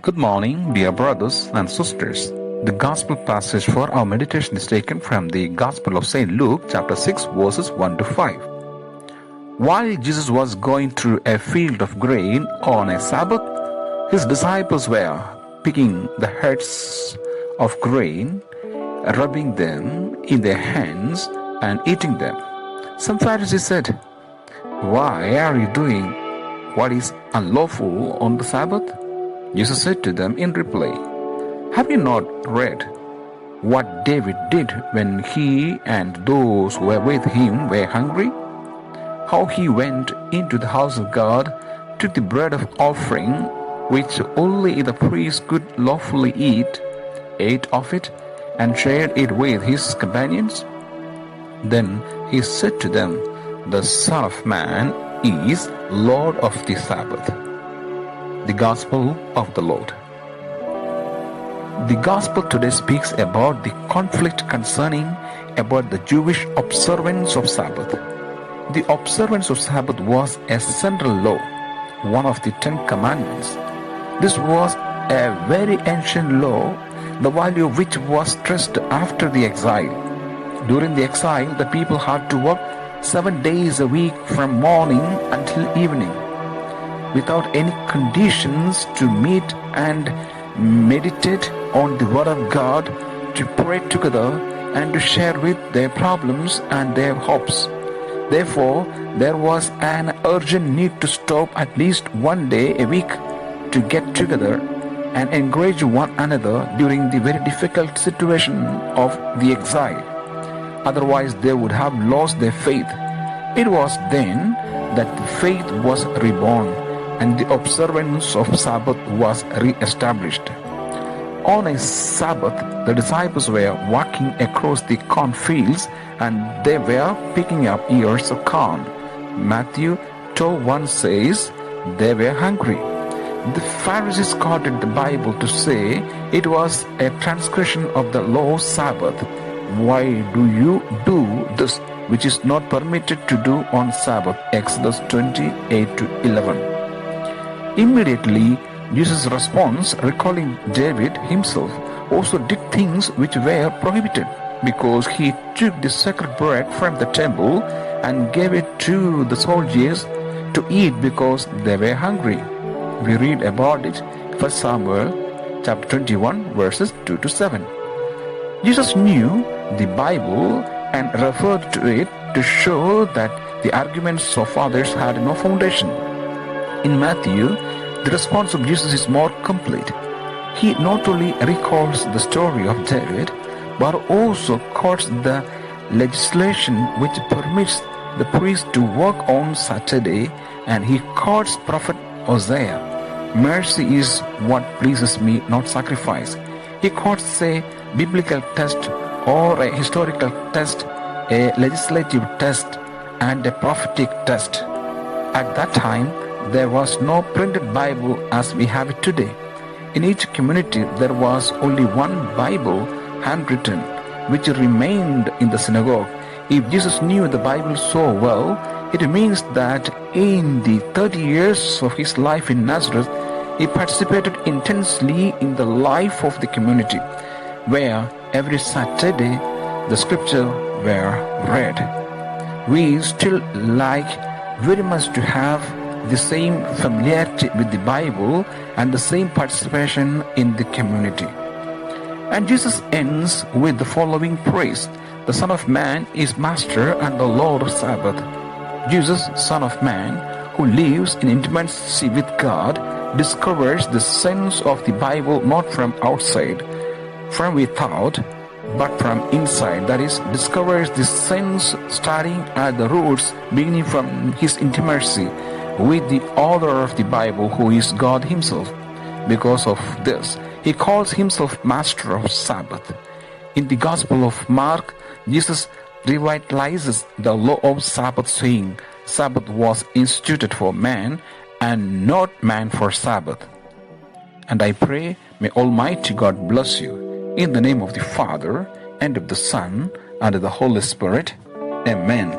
Good morning, dear brothers and sisters. The Gospel passage for our meditation is taken from the Gospel of St. Luke, chapter 6, verses 1 to 5. While Jesus was going through a field of grain on a Sabbath, his disciples were picking the heads of grain, rubbing them in their hands, and eating them. Some Pharisees said, "Why are you doing what is unlawful on the Sabbath?" Jesus said to them in reply, "Have you not read what David did when he and those who were with him were hungry? How he went into the house of God, took the bread of offering, which only the priest could lawfully eat, ate of it, and shared it with his companions? Then he said to them, 'The Son of Man is Lord of the Sabbath.'" The Gospel of the Lord. The Gospel today speaks about the conflict concerning about the Jewish observance of Sabbath. The observance of Sabbath was a central law, one of the 10 Commandments. This was a very ancient law, the value of which was stressed after the exile. During the exile, the people had to work 7 days a week from morning until evening, without any conditions to meet and meditate on the Word of God, to pray together, and to share with their problems and their hopes. Therefore, there was an urgent need to stop at least 1 day a week to get together and encourage one another during the very difficult situation of the exile. Otherwise, they would have lost their faith. It was then that the faith was reborn, and the observance of Sabbath was re-established. On a Sabbath, the disciples were walking across the cornfields, and they were picking up ears of corn. Matthew 12:1 says they were hungry. The Pharisees quoted the Bible to say it was a transgression of the law Sabbath. "Why do you do this which is not permitted to do on Sabbath?" Exodus 28:11. Immediately, Jesus' response, recalling David himself, also did things which were prohibited, because he took the sacred bread from the temple and gave it to the soldiers to eat because they were hungry. We read about it in 1 Samuel chapter 21, verses 2 to 7. Jesus knew the Bible and referred to it to show that the arguments of others had no foundation. In Matthew, the response of Jesus is more complete. He not only recalls the story of David, but also quotes the legislation which permits the priest to work on Saturday, and he quotes Prophet Hosea, "Mercy is what pleases me, not sacrifice." He quotes a biblical text or a historical text, a legislative text, and a prophetic text. At that time, there was no printed Bible as we have it today. In each community, there was only one Bible, handwritten, which remained in the synagogue. If Jesus knew the Bible so well, it means that in the 30 years of his life in Nazareth, he participated intensely in the life of the community, where every Saturday the scripture were read. We still like very much to have the same familiarity with the Bible and the same participation in the community. And Jesus ends with the following praise: "The Son of Man is Master and the Lord of Sabbath." Jesus, Son of Man, who lives in intimacy with God, discovers the sense of the Bible not from outside, from without, but from inside. That is, discovers the sense starting at the roots, beginning from his intimacy with the author of the Bible, who is God himself. Because of this, he calls himself Master of Sabbath. In the Gospel of Mark, Jesus revitalizes the law of Sabbath, saying, "Sabbath was instituted for man, and not man for Sabbath." And I pray, may Almighty God bless you. In the name of the Father, and of the Son, and of the Holy Spirit. Amen.